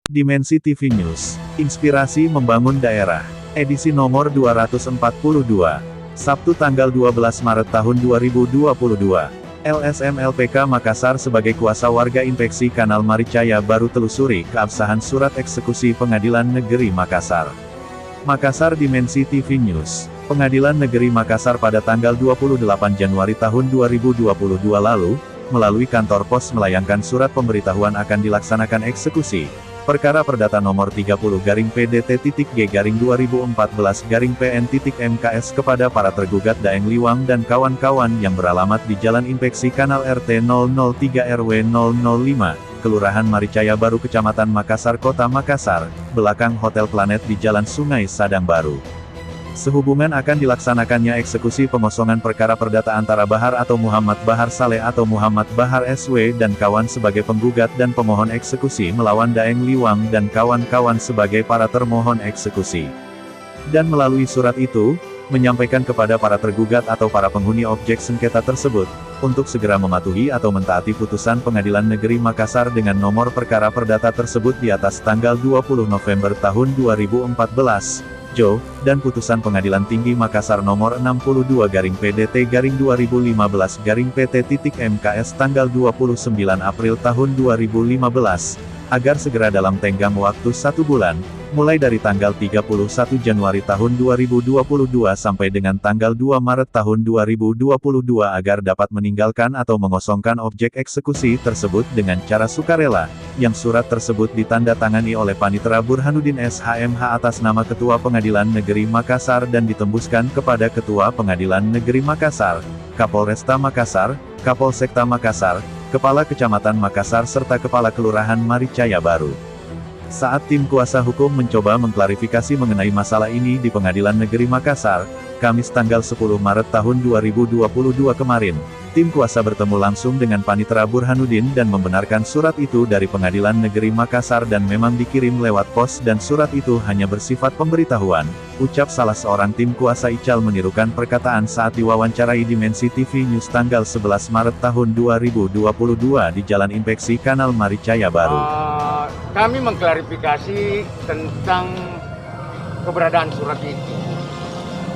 Dimensi TV News, Inspirasi Membangun Daerah, edisi nomor 242, Sabtu tanggal 12 Maret tahun 2022. LSM LPK Makassar sebagai kuasa warga infeksi Kanal Maricaya baru telusuri keabsahan surat eksekusi Pengadilan Negeri Makassar. Makassar Dimensi TV News, Pengadilan Negeri Makassar pada tanggal 28 Januari tahun 2022 lalu, melalui kantor pos melayangkan surat pemberitahuan akan dilaksanakan eksekusi perkara perdata nomor 30-PDT-G-2014-PN-MKS kepada para tergugat Daeng Liwang dan kawan-kawan yang beralamat di Jalan Infeksi Kanal RT 003 RW 005, Kelurahan Maricaya Baru Kecamatan Makassar Kota Makassar, belakang Hotel Planet di Jalan Sungai Sadang Baru. Sehubungan akan dilaksanakannya eksekusi pengosongan perkara perdata antara Bahar atau Muhammad Bahar Saleh atau Muhammad Bahar SW dan kawan sebagai penggugat dan pemohon eksekusi melawan Daeng Liwang dan kawan-kawan sebagai para termohon eksekusi. Dan melalui surat itu, menyampaikan kepada para tergugat atau para penghuni objek sengketa tersebut, untuk segera mematuhi atau mentaati putusan Pengadilan Negeri Makassar dengan nomor perkara perdata tersebut di atas tanggal 20 November tahun 2014. Dan putusan Pengadilan Tinggi Makassar nomor 62-PDT-2015-PT-MKS tanggal 29 April tahun 2015, agar segera dalam tenggang waktu 1 bulan, mulai dari tanggal 31 Januari tahun 2022 sampai dengan tanggal 2 Maret tahun 2022 agar dapat meninggalkan atau mengosongkan objek eksekusi tersebut dengan cara sukarela, yang surat tersebut ditandatangani oleh Panitera Burhanuddin SHMH atas nama Ketua Pengadilan Negeri Makassar dan ditembuskan kepada Ketua Pengadilan Negeri Makassar, Kapolresta Makassar, Kapolsekta Makassar, Kepala Kecamatan Makassar serta Kepala Kelurahan Maricaya Baru. Saat tim kuasa hukum mencoba mengklarifikasi mengenai masalah ini di Pengadilan Negeri Makassar, Kamis tanggal 10 Maret tahun 2022 kemarin, tim kuasa bertemu langsung dengan Panitera Burhanuddin dan membenarkan surat itu dari Pengadilan Negeri Makassar dan memang dikirim lewat pos dan surat itu hanya bersifat pemberitahuan, ucap salah seorang tim kuasa. Ical menirukan perkataan saat diwawancarai Dimensi TV News tanggal 11 Maret tahun 2022 di Jalan Infeksi Kanal Maricaya Baru. Kami mengklarifikasi tentang keberadaan surat ini.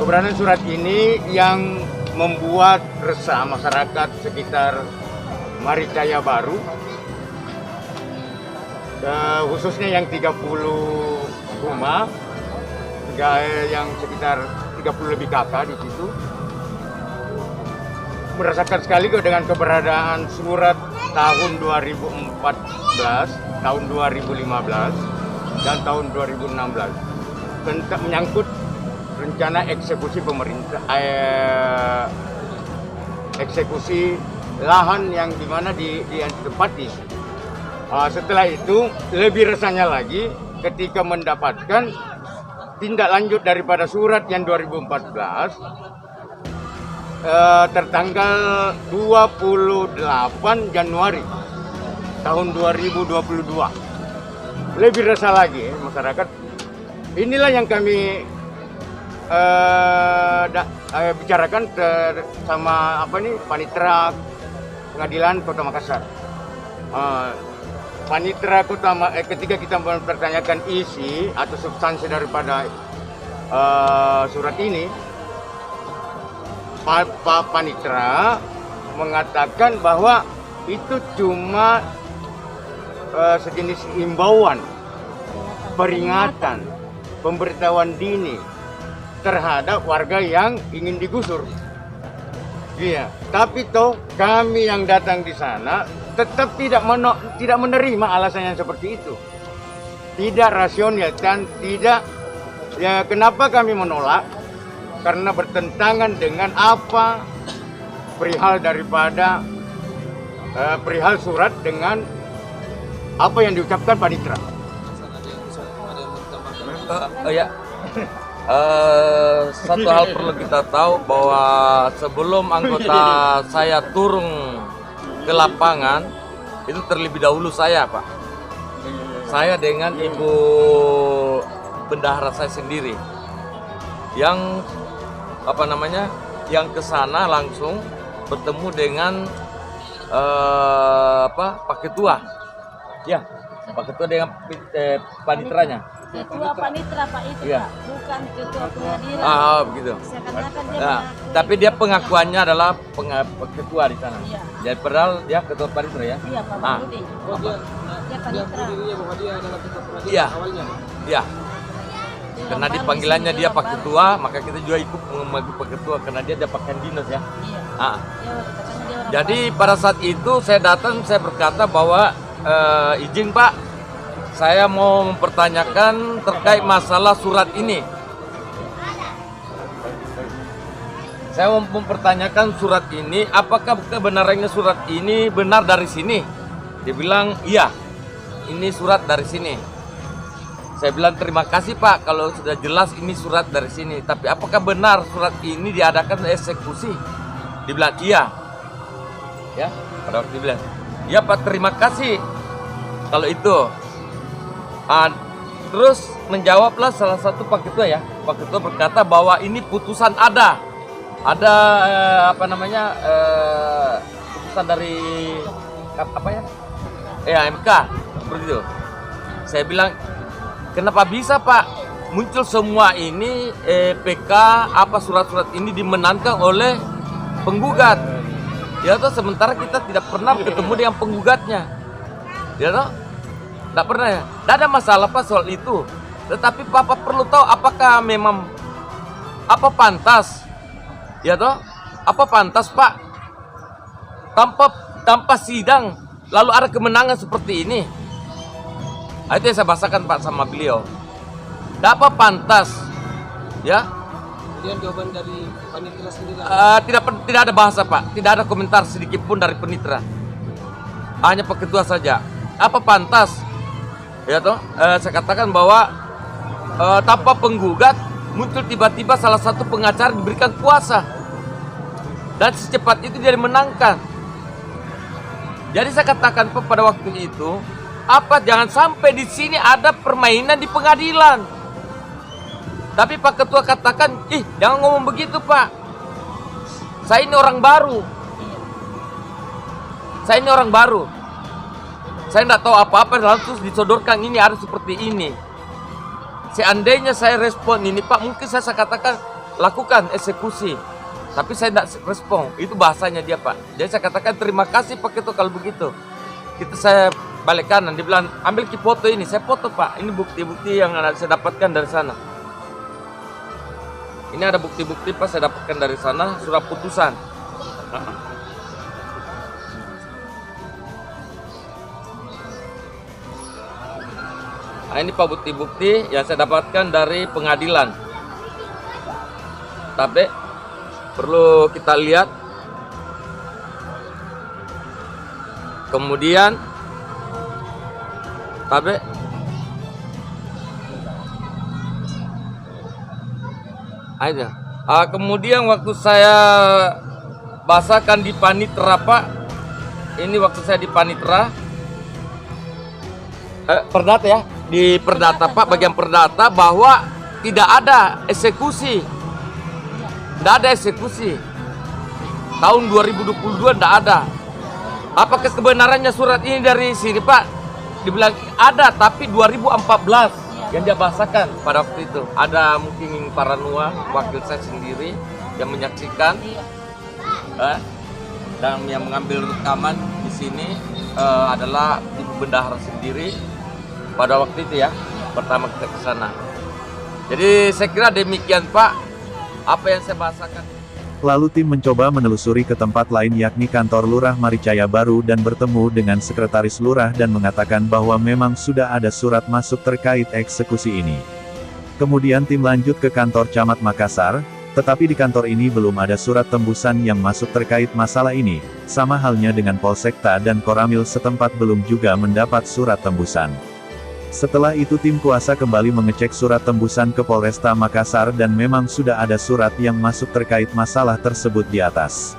Keberadaan surat ini yang membuat resah masyarakat sekitar Maricaya Baru, khususnya yang 30 rumah, yang sekitar 30 lebih kakak di situ, merasakan sekali dengan keberadaan surat tahun 2014, tahun 2015, dan tahun 2016 tentang menyangkut rencana eksekusi pemerintah, eksekusi lahan yang dimana ditempati. Setelah itu lebih resahnya lagi ketika mendapatkan tindak lanjut daripada surat yang 2014 tertanggal 28 Januari tahun 2022. Lebih resah lagi masyarakat. Inilah yang kami bicarakan sama Panitera Pengadilan Kota Makassar. Panitera ketika kita mempertanyakan isi atau substansi daripada surat ini, Pak Panitera mengatakan bahwa itu cuma sejenis himbauan, peringatan, pemberitahuan dini terhadap warga yang ingin digusur. Iya, tapi toh kami yang datang di sana tetap tidak menerima alasan yang seperti itu. Tidak rasional dan tidak, ya kenapa kami menolak? Karena bertentangan dengan apa perihal daripada perihal surat dengan apa yang diucapkan Panitera. Satu hal perlu kita tahu bahwa sebelum anggota saya turun ke lapangan itu terlebih dahulu saya, Pak. Saya dengan Ibu bendahara saya sendiri yang yang ke sana langsung bertemu dengan Pak Ketua. Ya, Pak Ketua dengan panitranya. Ketua panitra Pak itu Iya. Pak, bukan ketua pengadilan. Begitu. Seakan-akan dia Nah, mengaku. tapi dia pengakuannya adalah ketua di sana. Iya. Jadi padahal dia ketua panitra ya. Iya Pak Ah. Budi. Oh, dia Dia panitra. dirinya bahwa dia adalah ketua pengadilan Iya. awalnya. Iya. Karena Orang di baru panggilannya di sini, dia orang Pak baru. Ketua, maka kita juga ikut memanggil Pak Ketua karena dia dapatkan dinas ya. Iya. Ah. Dia katanya dia orang Jadi pada saat itu saya datang, saya berkata bahwa izin Pak, saya mau mempertanyakan terkait masalah surat ini. Saya mau mempertanyakan surat ini, apakah kebenarannya surat ini benar dari sini? Dia bilang, iya, ini surat dari sini. Saya bilang, terima kasih Pak, kalau sudah jelas ini surat dari sini. Tapi apakah benar surat ini diadakan eksekusi? Dia bilang, iya. Ya, pada waktu dia bilang, iya Pak, terima kasih kalau itu. Terus menjawablah salah satu Pak Ketua ya. Pak Ketua berkata bahwa ini putusan ada putusan dari apa ya? MK seperti itu. Saya bilang, kenapa bisa Pak muncul semua ini PK apa surat-surat ini dimenangkan oleh penggugat? Ya toh, sementara kita tidak pernah ketemu dengan penggugatnya. Ya toh? Tidak pernah ya. Tidak ada masalah Pak soal itu. Tetapi Papa perlu tahu apakah memang apa pantas? Ya toh? Apa pantas Pak? Tanpa sidang lalu ada kemenangan seperti ini. Itu yang saya bahasakan Pak sama beliau. Tidak apa pantas? Ya? Kemudian jawaban dari panitia sendiri. Tidak ada bahasa Pak, tidak ada komentar sedikit pun dari penitra. Hanya Pak Ketua saja. Apa pantas? Ya toh, saya katakan bahwa tanpa penggugat muncul tiba-tiba salah satu pengacara diberikan kuasa dan secepat itu dia dimenangkan. Jadi saya katakan Pak pada waktu itu, jangan sampai di sini ada permainan di pengadilan. Tapi Pak Ketua katakan, jangan ngomong begitu Pak. Saya ini orang baru. Saya tidak tahu apa-apa, langsung disodorkan ini ada seperti ini. Seandainya saya respon ini Pak, mungkin saya katakan lakukan eksekusi. Tapi saya tidak respon, itu bahasanya dia Pak. Jadi saya katakan terima kasih Pak Ketua kalau begitu. Saya balik kanan, dia bilang ambil foto ini, saya foto Pak. Ini bukti-bukti yang saya dapatkan dari sana. Ini ada bukti-bukti Pak saya dapatkan dari sana, surat putusan. Nah, ini Pak bukti-bukti yang saya dapatkan dari pengadilan. Tapi perlu kita lihat. Kemudian kemudian waktu saya bahasakan di panitra Pak, ini waktu saya di panitra perdata ya, di perdata Pak, bagian perdata bahwa tidak ada eksekusi. Tidak ada eksekusi. Tahun 2022 tidak ada. Apakah kebenarannya surat ini dari sini Pak? Dibilang ada, tapi 2014 yang dia bahasakan pada waktu itu. Ada mungkin para Nuah, wakil saya sendiri yang menyaksikan dan yang mengambil rekaman di sini adalah Ibu Bendahara sendiri pada waktu itu ya, pertama kita ke sana. Jadi saya kira demikian Pak, apa yang saya bahasakan. Lalu tim mencoba menelusuri ke tempat lain yakni kantor Lurah Maricaya Baru dan bertemu dengan sekretaris Lurah dan mengatakan bahwa memang sudah ada surat masuk terkait eksekusi ini. Kemudian tim lanjut ke kantor Camat Makassar, tetapi di kantor ini belum ada surat tembusan yang masuk terkait masalah ini, sama halnya dengan Polsekta dan Koramil setempat belum juga mendapat surat tembusan. Setelah itu tim kuasa kembali mengecek surat tembusan ke Polresta Makassar dan memang sudah ada surat yang masuk terkait masalah tersebut di atas.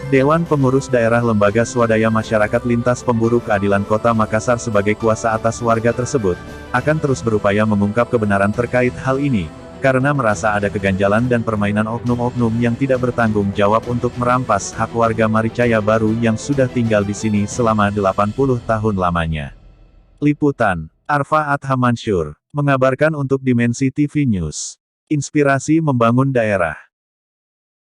Dewan Pengurus Daerah Lembaga Swadaya Masyarakat Lintas Pemburu Keadilan Kota Makassar sebagai kuasa atas warga tersebut, akan terus berupaya mengungkap kebenaran terkait hal ini, karena merasa ada keganjalan dan permainan oknum-oknum yang tidak bertanggung jawab untuk merampas hak warga Maricaya Baru yang sudah tinggal di sini selama 80 tahun lamanya. Liputan, Arfa Adha Mansur, mengabarkan untuk Dimensi TV News. Inspirasi membangun daerah.